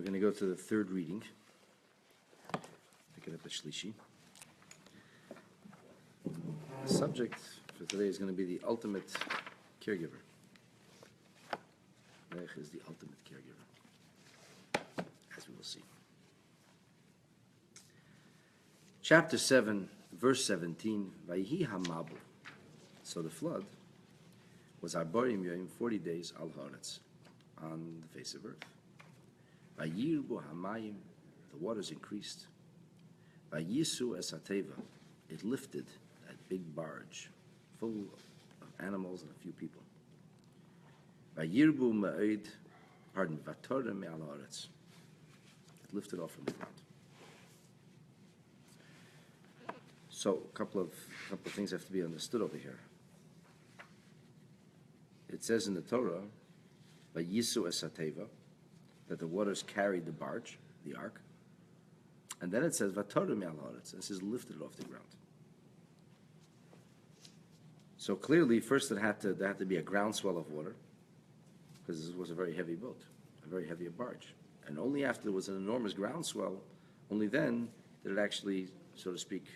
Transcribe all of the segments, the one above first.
We're going to go to the third reading. Pick it up at Shlishi. The subject for today is going to be the ultimate caregiver. Mech is the ultimate caregiver, as we will see. Chapter 7, verse 17, Vayhi HaMabul. So the flood was Arborim Yoim, 40 days al haaretz, on the face of earth. Vayirbu hamayim, the waters increased. Vayisu es hateva, it lifted that big barge full of animals and a few people. Vayirbu ma'id, vatorem me'al haaretz, it lifted off from the ground. So a couple of things have to be understood over here. It says in the Torah, Vayisu es hateva, that the waters carried the barge, the ark, and then it says Vatoru me'al haaretz, it says lifted it off the ground. So clearly, first there had to be a groundswell of water, because this was a very heavy boat, a very heavy barge, and only after there was an enormous groundswell, only then did it actually, so to speak,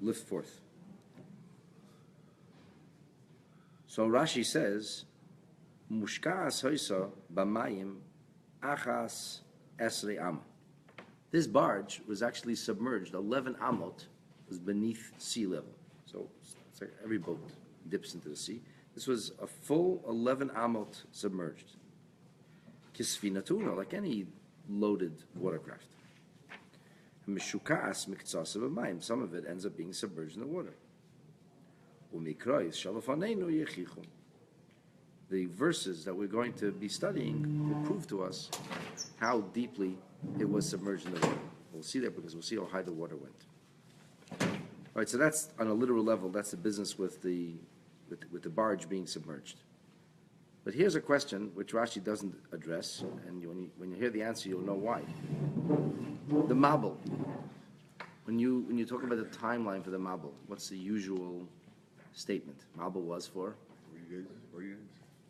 lift forth. So Rashi says, Mushkas hoisa b'mayim achas esrei ama. This barge was actually submerged. 11 amot was beneath sea level. So it's like every boat dips into the sea. This was a full 11 amot submerged. Kisfina tuna, like any loaded watercraft. Mishukas miktsasa b'mayim. Some of it ends up being submerged in the water. Umikrois shalofanenu yechichum. The verses that we're going to be studying will prove to us how deeply it was submerged in the water. We'll see that because we'll see how high the water went. All right, so that's on a literal level. That's the business with the barge being submerged. But here's a question which Rashi doesn't address, and when you hear the answer, you'll know why. The Mabul. When you talk about the timeline for the Mabul, what's the usual statement? Mabul was for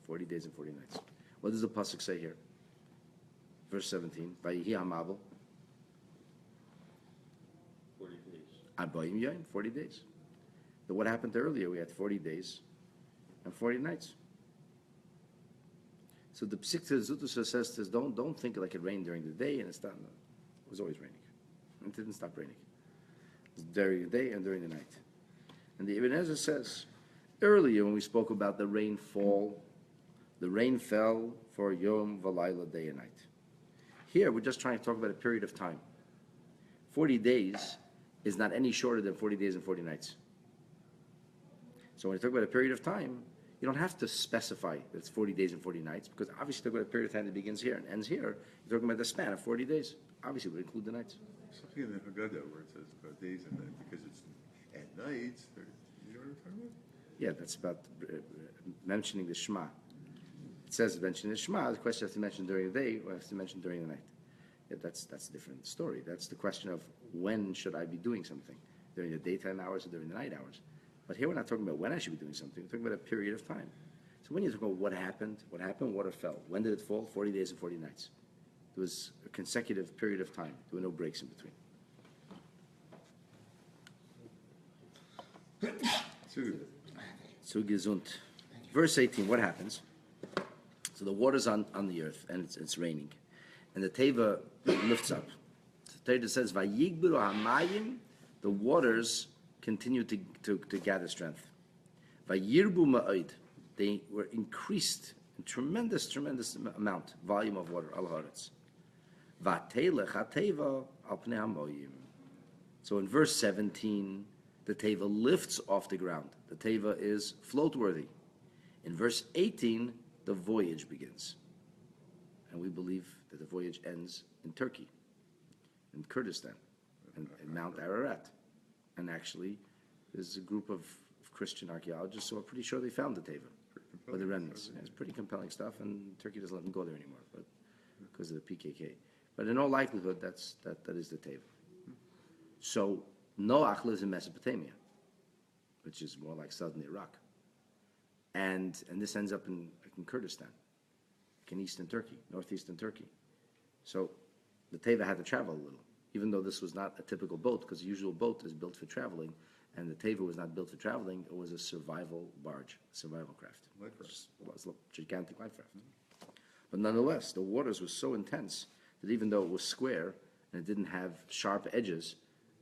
40 days and 40 nights. What does the pasuk say here? Verse 17. Vayihi HaMabul. 40 days. Arboim Yoim, 40 days. But what happened earlier? We had 40 days and 40 nights. So the Psik Zutusa says, don't think like it rained during the day and it's not. No, it was always raining. It didn't stop raining. It was during the day and during the night. And the Ibn Ezra says, earlier when we spoke about the rainfall, the rain fell for Yom Valayla, day and night. Here we're just trying to talk about a period of time. 40 days is not any shorter than 40 days and 40 nights. So when you talk about a period of time, you don't have to specify that it's 40 days and 40 nights, because obviously you're talking about a period of time that begins here and ends here. You're talking about the span of 40 days. Obviously, it would include the nights. Something in the Haggadah where it says about days and nights, because it's at nights. You know what I'm talking about? Yeah, that's about mentioning the Shema. It says mentioning the Shema. The question has to mention during the day or has to mention during the night. Yeah, that's a different story. That's the question of when should I be doing something, during the daytime hours or during the night hours. But here we're not talking about when I should be doing something. We're talking about a period of time. So when you talk about what happened, water fell. When did it fall? 40 days and 40 nights. It was a consecutive period of time. There were no breaks in between. So gesund. Verse 18, what happens? So the water's on the earth and it's raining. And the Teva lifts up. The Teva says, Vayigbiru hamayim, the waters continue to gather strength. Vayirbu ma'id, they were increased in tremendous amount, volume of water, al haaretz. Vatelech hateva al pnei hamayim. So in verse 17, the Teva lifts off the ground. The Teva is float-worthy. In verse 18, the voyage begins. And we believe that the voyage ends in Turkey, in Kurdistan, in Mount Ararat. And actually, there's a group of Christian archaeologists who are pretty sure they found the Teva, or the remnants. Yeah, it's pretty compelling stuff, and Turkey doesn't let them go there anymore, but because of the PKK. But in all likelihood, that is the Teva. So Noach lives in Mesopotamia, which is more like southern Iraq. And this ends up in Kurdistan, in eastern Turkey, northeastern Turkey. So the Teva had to travel a little, even though this was not a typical boat, because the usual boat is built for traveling, and the Teva was not built for traveling. It was a survival barge, survival craft. Life raft. It was a gigantic life raft. But nonetheless, the waters were so intense that even though it was square and it didn't have sharp edges,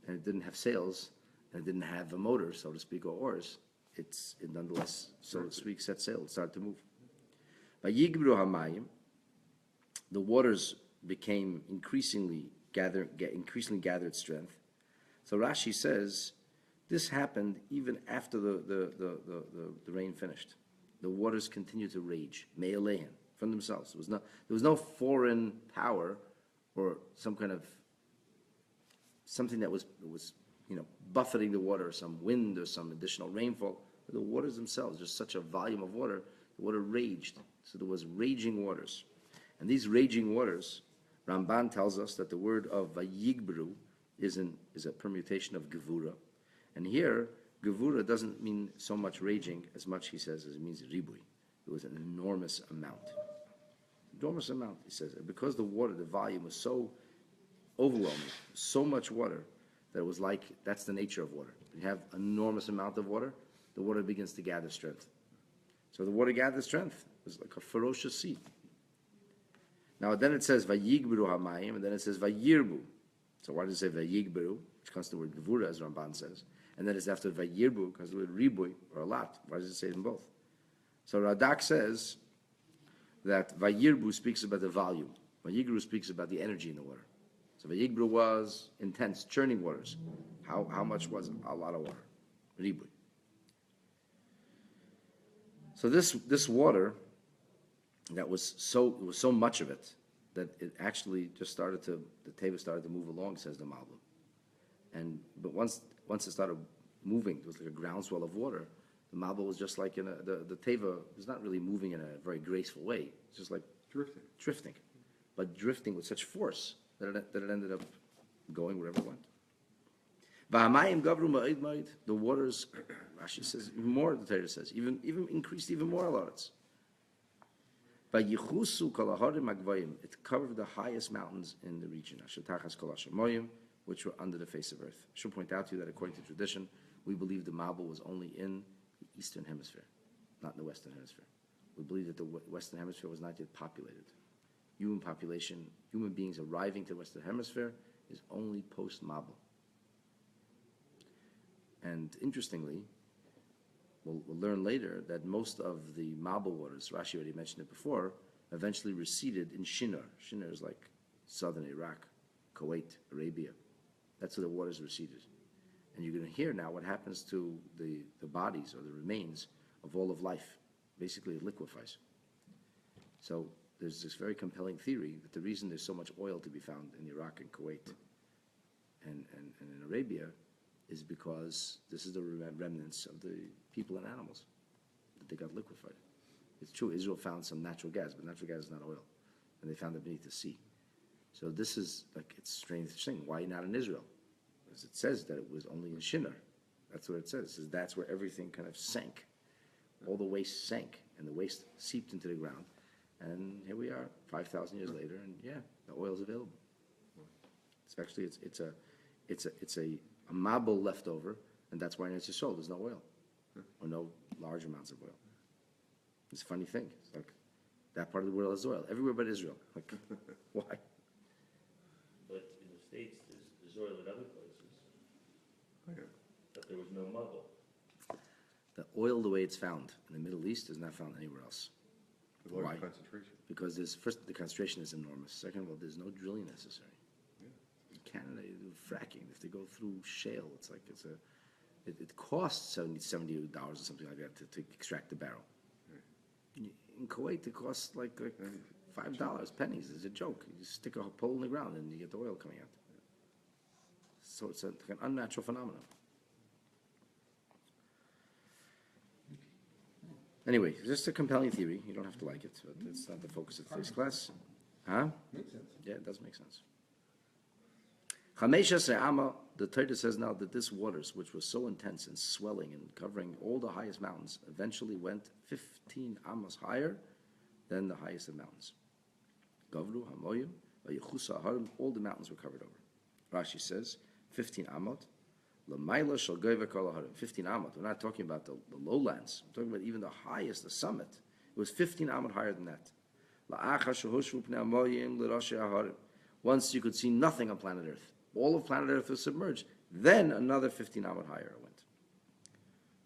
and it didn't have sails, and it didn't have a motor, so to speak, or oars, it nonetheless, so to speak, set sail. It started to move. By Yigbru Hamayim, the waters became increasingly gathered strength. So Rashi says this happened even after the rain finished. The waters continued to rage, me'alehin, from themselves. There was no foreign power or some kind of something that was buffeting the water, or some wind or some additional rainfall. The waters themselves, just such a volume of water, the water raged. So there was raging waters. And these raging waters, Ramban tells us that the word of Vayigbru is a permutation of Gevura. And here, Gevura doesn't mean so much raging as much, he says, as it means ribui. It was an enormous amount. Enormous amount, he says. Because the water, the volume was so overwhelming, so much water, that it was like, that's the nature of water. You have an enormous amount of water, the water begins to gather strength. So the water gathers strength. It's like a ferocious sea. Now then it says Vayigbru Hamayim, and then it says Vayirbu. So why does it say Vayigbru, which comes from the word Gevura, as Ramban says, and then it's after Vayirbu, because the word Ribui, or a lot. Why does it say them both? So Radak says that Vayirbu speaks about the volume. Vayigru speaks about the energy in the water. So Vayigbru was intense, churning waters. How much was it? A lot of water. Ribui. So this water, that was so much of it that it actually just the Teva started to move along, says the Malbim. But once it started moving, it was like a groundswell of water. The Malbim was just like the Teva was not really moving in a very graceful way. It's just like drifting, but drifting with such force that it ended up going wherever it went. V'hamayim gavru ma'id ma'id. The waters, Rashi says, even more, the Torah says, even increased even more a lot. Vayichusu kol haharim hagvayim. It covered the highest mountains in the region, asher tachas kol hashamoyim, which were under the face of earth. I should point out to you that according to tradition, we believe the Mabul was only in the eastern hemisphere, not in the western hemisphere. We believe that the western hemisphere was not yet populated. Human beings arriving to the western hemisphere is only post-Mabul. And interestingly, we'll learn later that most of the Mabul waters, Rashi already mentioned it before, eventually receded in Shinar. Shinar is like southern Iraq, Kuwait, Arabia. That's where the waters receded. And you're going to hear now what happens to the bodies or the remains of all of life. Basically, it liquefies. So there's this very compelling theory that the reason there's so much oil to be found in Iraq and Kuwait and in Arabia is because this is the remnants of the people and animals, that they got liquefied. It's true, Israel found some natural gas, but natural gas is not oil, and they found it beneath the sea. So this is like, it's a strange thing. Why not in Israel? Because it says that it was only in Shinar. That's what it says. It says that's where everything kind of sank. All the waste sank, and the waste seeped into the ground. And here we are, 5,000 years later, and yeah, the oil is available. It's actually, it's a Mabul left over, and that's why in Eretz Yisrael there's no oil, or no large amounts of oil. It's a funny thing. It's like that part of the world has oil everywhere but Israel. Like, why? But in the States, there's oil in other places, but there was no Mabul. The oil, the way it's found in the Middle East, is not found anywhere else. The large Why? concentration. Because first, the concentration is enormous. Second of all, there's no drilling necessary. In Canada, you do fracking. If they go through shale, it's like it costs $70 or something like that to extract the barrel. In Kuwait, it costs like $5, pennies. It's a joke. You just stick a pole in the ground and you get the oil coming out. So it's an unnatural phenomenon. Anyway, it's just a compelling theory. You don't have to like it, but it's not the focus of today's class. Huh? Makes sense. Yeah, it does make sense. Chamesha Se'ama, the Torah says now that this waters, which was so intense and swelling and covering all the highest mountains, eventually went 15 amas higher than the highest of mountains. Gavru Hamoyim All the mountains were covered over. Rashi says, 15 amot. L'mayla shel goyva kol harim. 15 amot. We're not talking about the lowlands. We're talking about even the highest, the summit. It was 15 amot higher than that. La'achar shehushvu pnei hamayim l'rashi harim. Once you could see nothing on planet Earth. All of planet Earth was submerged. Then another 15 amot higher it went.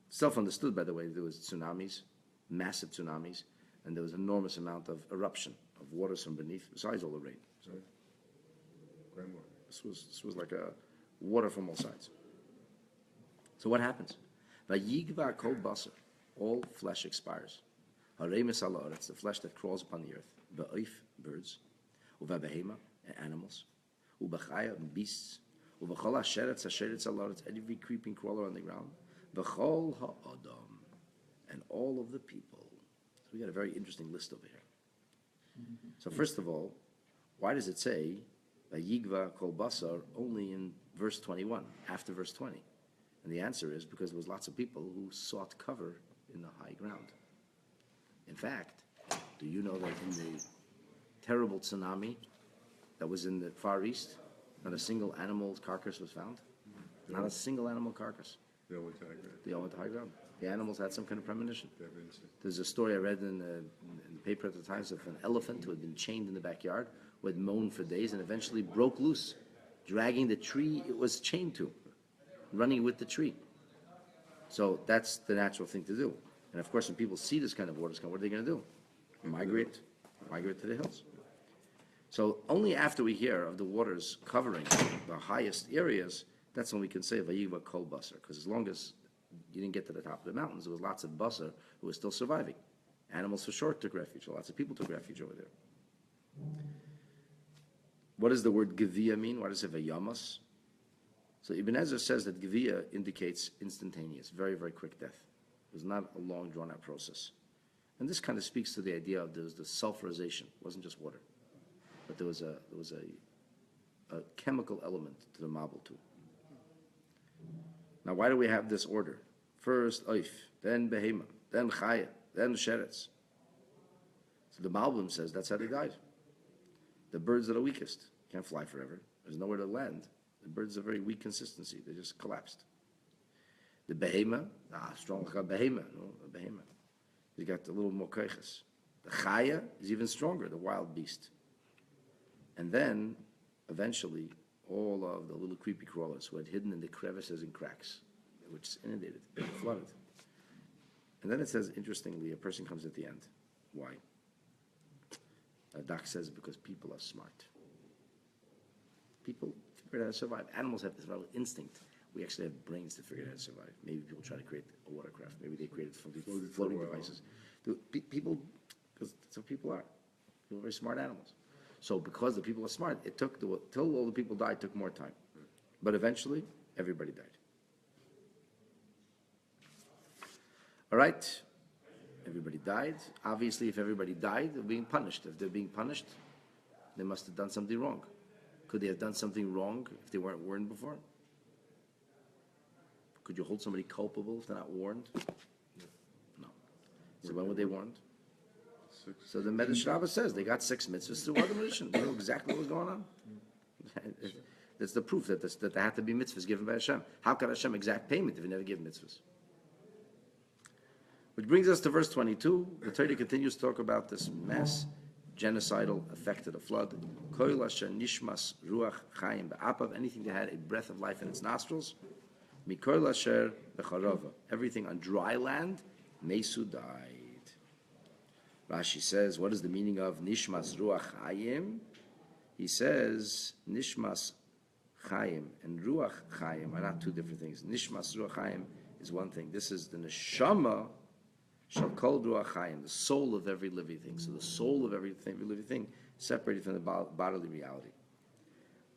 Self-understood, by the way, there was tsunamis, massive tsunamis, and there was an enormous amount of eruption of waters from beneath, besides all the rain. So this was like a water from all sides. So what happens? Vayigva kol basar, all flesh expires. Haremes ala it's the flesh that crawls upon the earth. Ba'if, birds. Uvabehema, animals. Ubachaya, beasts. Uvachol hasheretz, hasheretz ala it's every creeping crawler on the ground. V'chol ha'adam, and all of the people. So we got a very interesting list over here. So first of all, why does it say Vayigva kol basar only in verse 21, after verse 20? And the answer is because there was lots of people who sought cover in the high ground. In fact, do you know that in the terrible tsunami that was in the Far East, not a single animal carcass was found? Not a single animal carcass. They all went to high ground. They all went to high ground. The animals had some kind of premonition. They have instinct. There's a story I read in the paper at the Times of an elephant who had been chained in the backyard, who had moaned for days and eventually broke loose, dragging the tree it was chained to, running with the tree. So that's the natural thing to do. And of course, when people see this kind of waters come, what are they going to do? Migrate to the hills. So only after we hear of the waters covering the highest areas, that's when we can say Vayiva kol basar. Because as long as you didn't get to the top of the mountains, there was lots of basar who was still surviving. Animals for sure took refuge. Lots of people took refuge over there. What does the word Gevia mean? Why does it say Vayamas? So Ibn Ezra says that Gevia indicates instantaneous, very, very quick death. It was not a long, drawn-out process. And this kind of speaks to the idea of there was the sulfurization. It wasn't just water. But there was a chemical element to the Mabul too. Now, why do we have this order? First Oif, then Behema, then Chaya, then Sheretz. So the Malbim says that's how they died. The birds are the weakest. Can't fly forever. There's nowhere to land. The birds are very weak consistency. They just collapsed. The Behema, strong like a Behema. No, a Behema. You got a little more keiches. The Chaya is even stronger, the wild beast. And then, eventually, all of the little creepy crawlers who had hidden in the crevices and cracks, which inundated, flooded. And then it says, interestingly, a person comes at the end. Why? Doc says because people are smart. People figure out how to survive. Animals have this real instinct. We actually have brains to figure out how to survive. Maybe people try to create a watercraft. Maybe they created floating devices. People, because that's what people are. People are very smart animals. So because the people are smart, it took, till all the people died, took more time. But eventually, everybody died. All right? Everybody died. Obviously, if everybody died, they're being punished. If they're being punished, they must have done something wrong. Could they have done something wrong if they weren't warned before? Could you hold somebody culpable if they're not warned? No. So when were they warned? So the Medrash Rabbah says they got 6 mitzvahs through Adam Rishon. They knew exactly what was going on. That's the proof that there had to be mitzvahs given by Hashem. How could Hashem exact payment if he never gave mitzvahs? Which brings us to verse 22. The Torah continues to talk about this mass genocidal effect of the flood. Koil asher nishmas ruach chayim ba'apav, anything that had a breath of life in its nostrils. Mikoil asher becharova, everything on dry land, mesu died. Rashi says, what is the meaning of nishmas ruach chayim? He says, nishmas chayim and ruach chayim are not two different things. Nishmas ruach chayim is one thing. This is the neshama shall kol ruach chayim, the soul of every living thing. So the soul of every living thing separated from the bodily reality.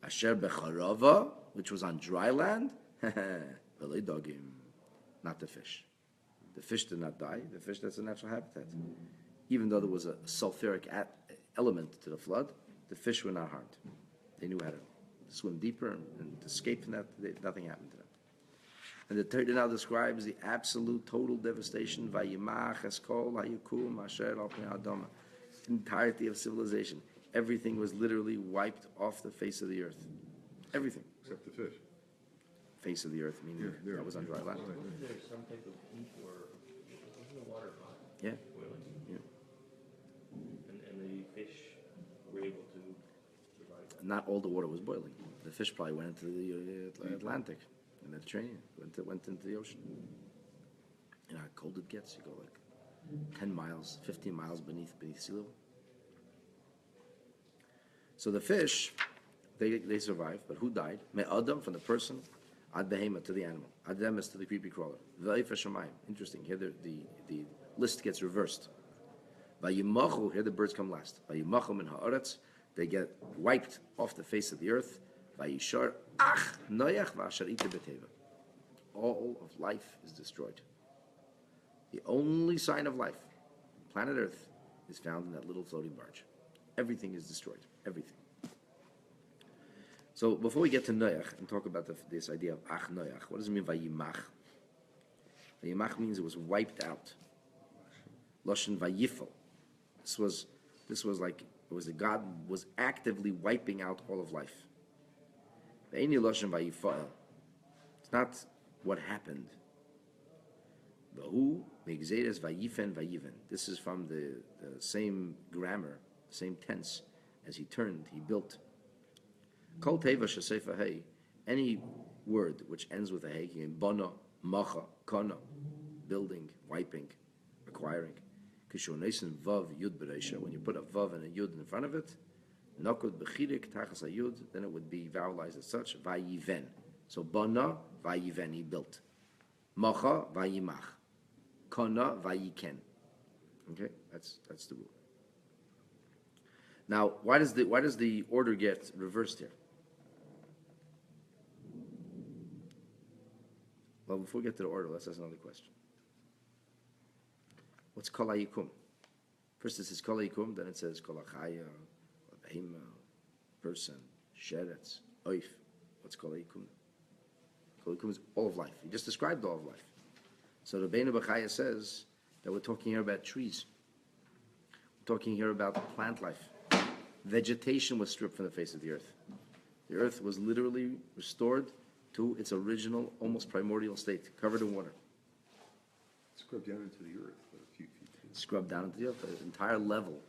Asher becharava, which was on dry land, v'lei dogim, not the fish. The fish did not die. The fish, that's a natural habitat. Even though there was a sulfuric element to the flood, the fish were not harmed. They knew how to swim deeper and escape from that. Nothing happened to them. And the Torah now describes the absolute, total devastation. Vayimach eskol hayukum asher al pnei adama. Entirety of civilization. Everything was literally wiped off the face of the earth. Everything. Except the fish. Face of the earth, meaning Yeah, that was on dry land. Wasn't there some type of heat or, wasn't the water hot, Yeah, boiling? yeah. And the fish were able to survive that? Not all the water was boiling. The fish probably went into the Atlantic and the Mediterranean, went into the ocean. You know how cold it gets? You go like 10 miles, 15 miles beneath sea level. So the fish, they survived, but who died? Me'adam, from the person, ad behema, to the animal, ad demis, to the creepy crawler, v'ayfa shamayim. Interesting, here the list gets reversed. Vayimachu, here the birds come last. Vayimachu min ha'aretz, they get wiped off the face of the earth. Vayishar ach noyach v'ashar ite b'teva. All of life is destroyed. The only sign of life, planet Earth, is found in that little floating barge. Everything is destroyed. Everything. So before we get to Noach and talk about this idea of Ach Noach, what does it mean Vayimach? Vayimach means it was wiped out. Loshen Vayifel. This was like it was God was actively wiping out all of life. Ve'eni Loshen Vayifel. It's not what happened. Vahu Megzeres Vayifen Vayiven. This is from the same grammar, same tense as he turned, he built. Kol teva shesefa hey, any word which ends with a hey, bana, macha, kana, building, wiping, acquiring. Kishonesin vav yud bereisha. When you put a vav and a yud in front of it, nakod bechirik tachas a yud, then it would be vowelized as such. Vayiven. So bana vayiven, he built. Macha vayimach. Kana vayiken. Okay, that's the rule. Now, why does the order get reversed here? Well, before we get to the order, let's ask another question. What's kol hayikum? First it says kol hayikum, then it says kol hachaya, behema, person, sheretz, oif. What's kol hayikum? Kol hayikum is all of life. He just described all of life. So the Rabbeinu Bechaya says that we're talking here about trees. We're talking here about plant life. Vegetation was stripped from the face of the earth. The earth was literally restored to its original, almost primordial state, covered in water. Scrubbed down into the earth a few feet. Scrubbed down into the earth. The entire level,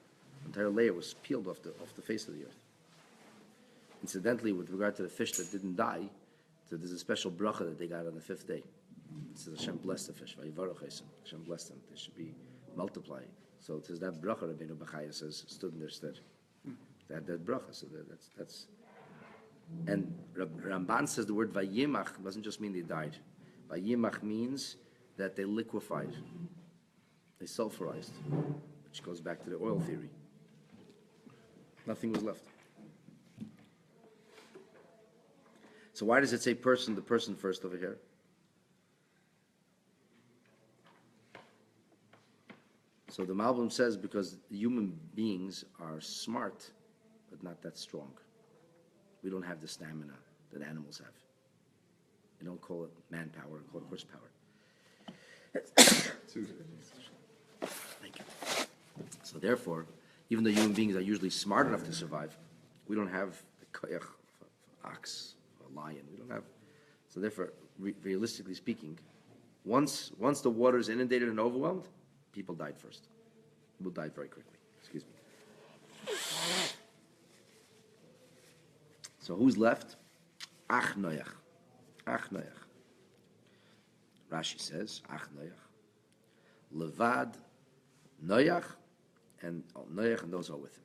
entire layer was peeled off the face of the earth. Incidentally, with regard to the fish that didn't die, so there's a special bracha that they got on the fifth day. It says Hashem blessed the fish. Hashem blessed them. They should be multiplied. So it says that bracha Rabbeinu Bechaya says stood in their stead. That bracha. So that's. And Ramban says the word vayimach doesn't just mean they died. Vayimach means that they liquefied, they sulfurized, which goes back to the oil theory. Nothing was left. So why does it say person, the person first over here? So the Malbim says because human beings are smart, but not that strong. We don't have the stamina that animals have. They don't call it manpower, they call it horsepower. Thank you. So therefore, even though human beings are usually smart enough to survive, we don't have the koyach of an ox, of a lion. We don't have. So therefore, realistically speaking, once the water is inundated and overwhelmed, people died first. People died very quickly. Excuse me. So who's left? Ach Noach. Ach Noach. Rashi says, Ach Noach. Levad Noach and Noach and those are with him.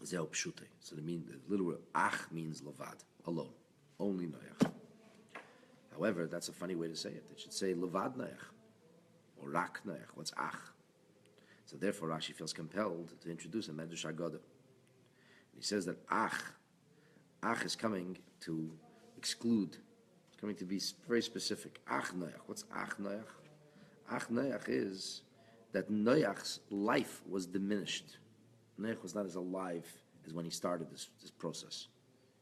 Zeo Pshute. So the little word Ach means Levad, alone. Only Noach. However, that's a funny way to say it. It should say Levad Noach or Rak Noach. What's Ach? So therefore Rashi feels compelled to introduce a Medrash Haggadah. He says that Ach is coming to exclude. It's coming to be very specific. Ach Noach. What's Ach Noach? Ach Noach is that Noach's life was diminished. Noach was not as alive as when he started this process.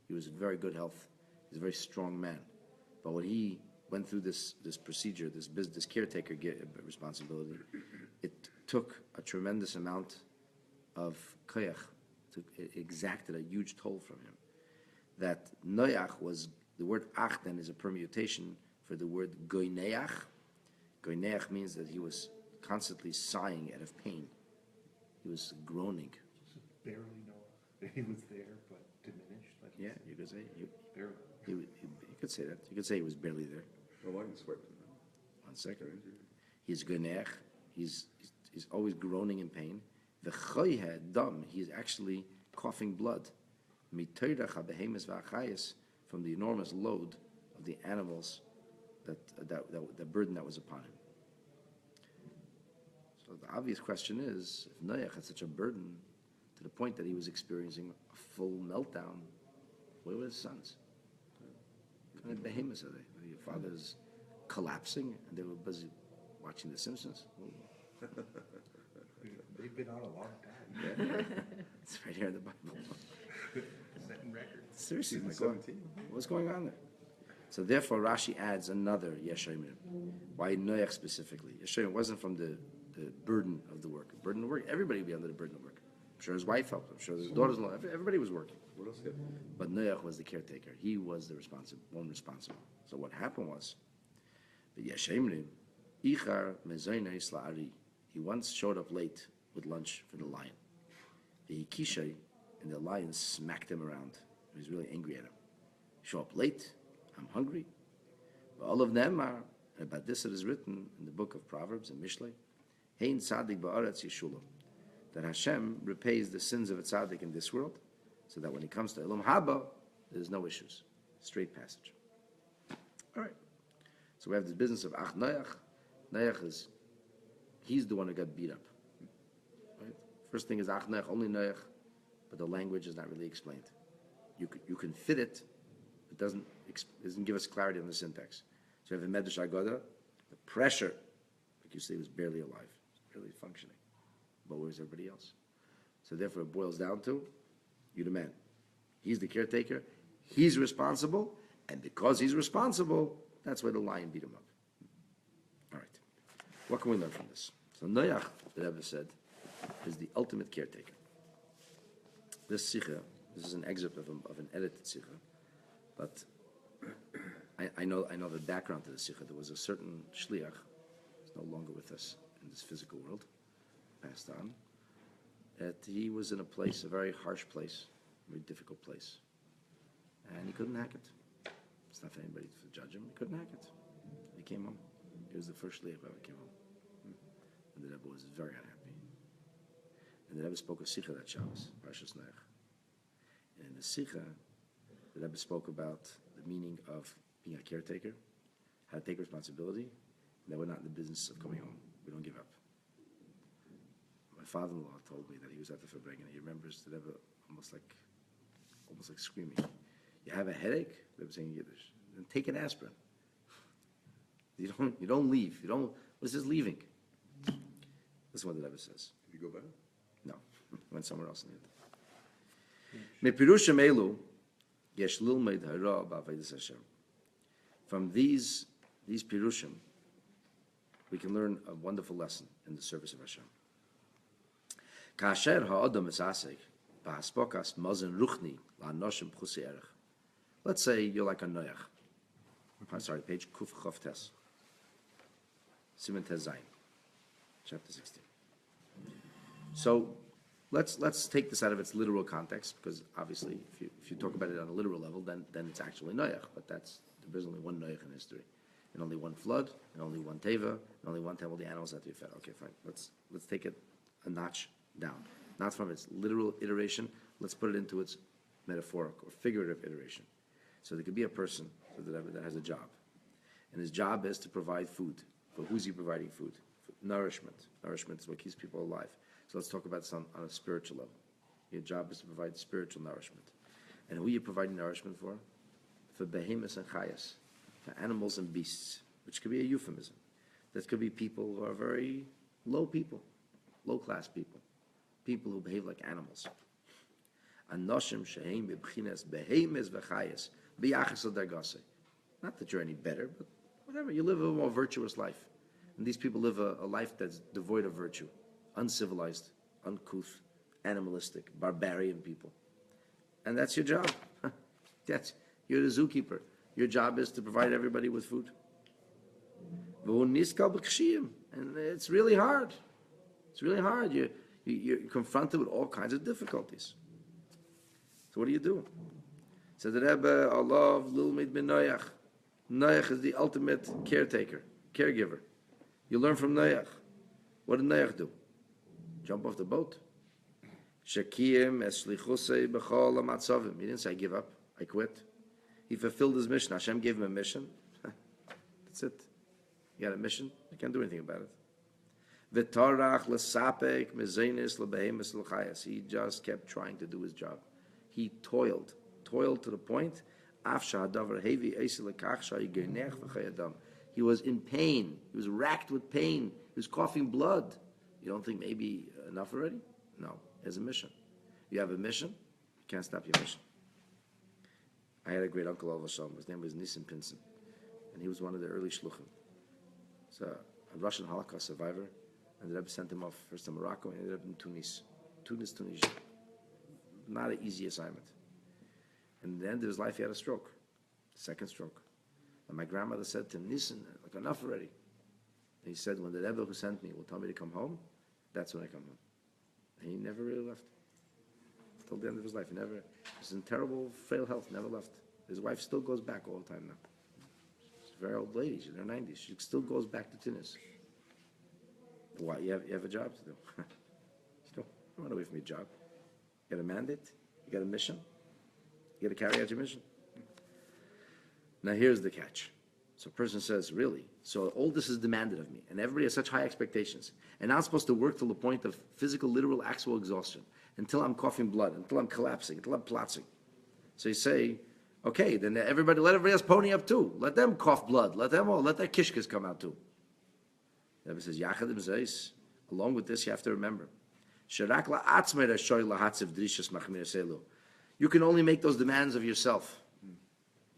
He was in very good health. He's a very strong man. But when he went through this procedure, this caretaker responsibility, it took a tremendous amount of koyach it exacted a huge toll from him. That Noach was, the word ach then is a permutation for the word goineach. Goineach means that he was constantly sighing out of pain. He was groaning. Barely know that he was there, but diminished. Like Yeah, you could say. barely. You could say that. You could say he was barely there. Oh, I can sweat. 1 second. He's goineach. He's always groaning in pain. The choyhe dam. He is actually coughing blood. Mitoyrach habehemes v'achayis, from the enormous load of the animals, the burden that was upon him. So the obvious question is, if Noach had such a burden to the point that he was experiencing a full meltdown, where were his sons? What kind of behemoths are they? Your father's collapsing and they were busy watching The Simpsons? They've been on a long time. Yeah. It's right here in the Bible. Setting records. Seriously, Season my God. 17. What's going on there? So therefore, Rashi adds another Yeshayim. Why Noach specifically? Yeshayim wasn't from the burden of the work. The burden of work, everybody would be under the burden of work. I'm sure his wife helped. I'm sure his daughters-in-law, everybody was working. What else happened? But Noach was the caretaker. He was the one responsible. So what happened was, Yeshayim, Ichar Mezoinei Sla'ari. He once showed up late with lunch for the lion. The Kishay, and the lion smacked him around. He was really angry at him. Show up late, I'm hungry. But all of them are, and about this it is written in the book of Proverbs and Mishlei, Hein Tzadik Ba'aretz Yeshula, that Hashem repays the sins of a tzaddik in this world, so that when he comes to Elam Haba, there's no issues. Straight passage. All right. So we have this business of Ach Noach. Noach he's the one who got beat up. Right? First thing is Ach Noach, only Noach, but the language is not really explained. You can fit it, it doesn't give us clarity on the syntax. So you have a Medrash Agoda, the pressure, like you say, was barely alive, barely functioning. But where's everybody else? So therefore it boils down to, you're the man. He's the caretaker, he's responsible, and because he's responsible, that's why the lion beat him up. All right. What can we learn from this? So Noach, the Rebbe said, is the ultimate caretaker. This sikha, this is an excerpt of an edited sikha, but I know the background to the sikha. There was a certain shliach, who's no longer with us in this physical world, passed on, that he was in a place, a very harsh place, a very difficult place, and he couldn't hack it. It's not for anybody to judge him. He couldn't hack it. He came home. He was the first shliach who ever came home. And the Rebbe was very unhappy. And the Rebbe spoke a sikha that Shabbos, Parshas Noach. And in the sikha, the Rebbe spoke about the meaning of being a caretaker, how to take responsibility, and that we're not in the business of coming home. We don't give up. My father-in-law told me that he was at the Fabrengen, and he remembers the Rebbe almost like screaming. You have a headache? The Rebbe saying in Yiddish. Then take an aspirin. You don't leave. What is this leaving? This is what the Rebbe says. Did you go back? No, went somewhere else in the end. Mepirushim elu yesh lilmeid hara b'avodas Hashem. From these pirushim, we can learn a wonderful lesson in the service of Hashem. Kasher ha'adam esasek ba'aspokas mazen ruchni la'anoshim pchusi erech. Let's say you're like a Noach. I'm sorry, page Kuf Chof Tes. Siman Tes Zayin, chapter 16. So let's take this out of its literal context, because obviously if you talk about it on a literal level, then it's actually Noach. But there's only one Noach in history, and only one flood, and only one teva, and only one time all the animals had to be fed. Okay, fine. Let's take it a notch down, not from its literal iteration. Let's put it into its metaphoric or figurative iteration. So there could be a person that has a job, and his job is to provide food. But who's he providing food? Nourishment. Nourishment is what keeps people alive. So let's talk about this on a spiritual level. Your job is to provide spiritual nourishment. And who are you providing nourishment for? For behemoths and chayas, for animals and beasts, which could be a euphemism. That could be people who are very low people, low-class people, people who behave like animals. Anoshim sheheim b'bchinas behemoths v'chayas b'yachas l'dargase. Not that you're any better, but whatever. You live a more virtuous life. And these people live a life that's devoid of virtue, uncivilized, uncouth, animalistic, barbarian people. And that's your job. You're the zookeeper. Your job is to provide everybody with food. And it's really hard. It's really hard. You're confronted with all kinds of difficulties. So what do? So the Rebbe, Allah, Lilmid bin Noach. Noach is the ultimate caretaker, caregiver. You learn from Noach. What did Noach do? Jump off the boat. Shakim eslichusei b'chol hamatzavim. He didn't say, I give up, I quit. He fulfilled his mission. Hashem gave him a mission. That's it. You got a mission, you can't do anything about it. V'tarach l'sapek mezenis l'behemis l'chayas. He just kept trying to do his job. He toiled to the point. He was in pain. He was racked with pain. He was coughing blood. You don't think maybe enough already? No. There's a mission. You have a mission, you can't stop your mission. I had a great uncle, His name was Nissen Pinson, and he was one of the early shluchim. So a Russian Holocaust survivor, and the Rebbe sent him off first to Morocco, and ended up in Tunisia. Not an easy assignment. And at the end of his life, he had a stroke, second stroke. And my grandmother said to him, Nissen, like enough already. And he said, when the Rebbe who sent me will tell me to come home, that's when I come home. And he never really left. Till the end of his life. He was in terrible, frail health, never left. His wife still goes back all the time now. She's a very old lady, she's in her 90s. She still goes back to Tunis. Why? You have a job to do. You don't run away from your job. You got a mandate, you got a mission, you got to carry out your mission. Now here's the catch. So a person says, really? So all this is demanded of me, and everybody has such high expectations. And now I'm supposed to work till the point of physical, literal, actual exhaustion, until I'm coughing blood, until I'm collapsing, until I'm platzing. So you say, okay, then let everybody else pony up too. Let them cough blood. Let their kishkas come out too. The Rebbe says, Yachadim Zeis. Along with this, you have to remember, you can only make those demands of yourself.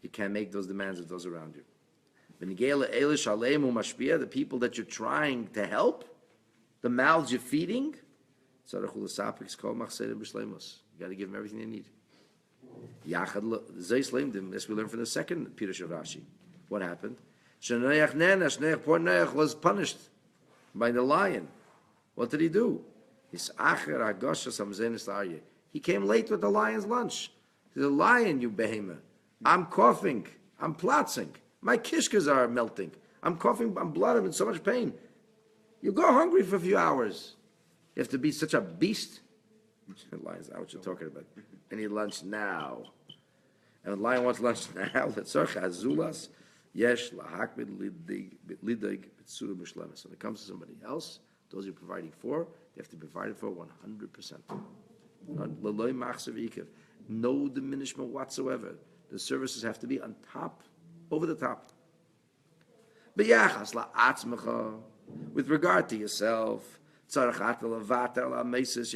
You can't make those demands of those around you. The people that you're trying to help, the mouths you're feeding, you got to give them everything they need. This we learn from the second Pirush of Rashi. What happened? Poor Noach was punished by the lion. What did he do? He came late with the lion's lunch. He said, lion, you behemoth. I'm coughing. I'm platzing. My kishkas are melting. I'm coughing. I'm blood. I'm in so much pain. You go hungry for a few hours. You have to be such a beast. Lion's not what you're talking about. I need lunch now. And when the lion wants lunch now, let's yesh lahakmid lidig b'tzura b'shlemis. When it comes to somebody else, those you're providing for, you have to be provided for 100%. No diminishment whatsoever. The services have to be on top, over the top. With regard to yourself, you have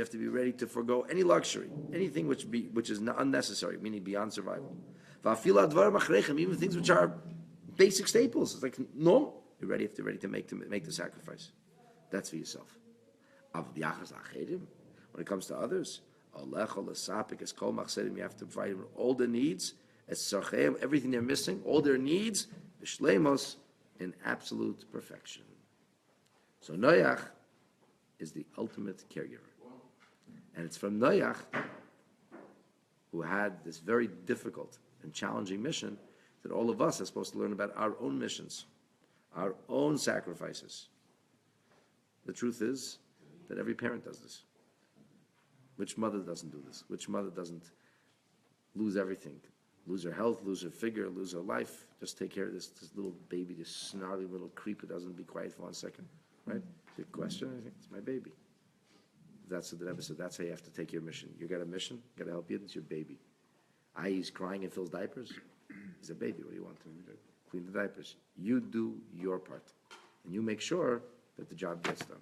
to be ready to forego any luxury, anything which is unnecessary, meaning beyond survival. Even things which are basic staples. It's like, no, you're ready to make the sacrifice. That's for yourself. When it comes to others, you have to provide them all their needs, everything they're missing, all their needs, in absolute perfection. So Noach is the ultimate caregiver. And it's from Noach, who had this very difficult and challenging mission, that all of us are supposed to learn about our own missions, our own sacrifices. The truth is that every parent does this. Which mother doesn't do this? Which mother doesn't lose everything? Lose her health, lose her figure, lose her life, just take care of this little baby, this snarly little creep who doesn't be quiet for 1 second, right? It's a question, I think, it's my baby. That's what the Rebbe said, that's how you have to take your mission. You got a mission, got to help you, it's your baby. He's crying and fills diapers. He's a baby, what do you want him to do? Clean the diapers. You do your part. And you make sure that the job gets done.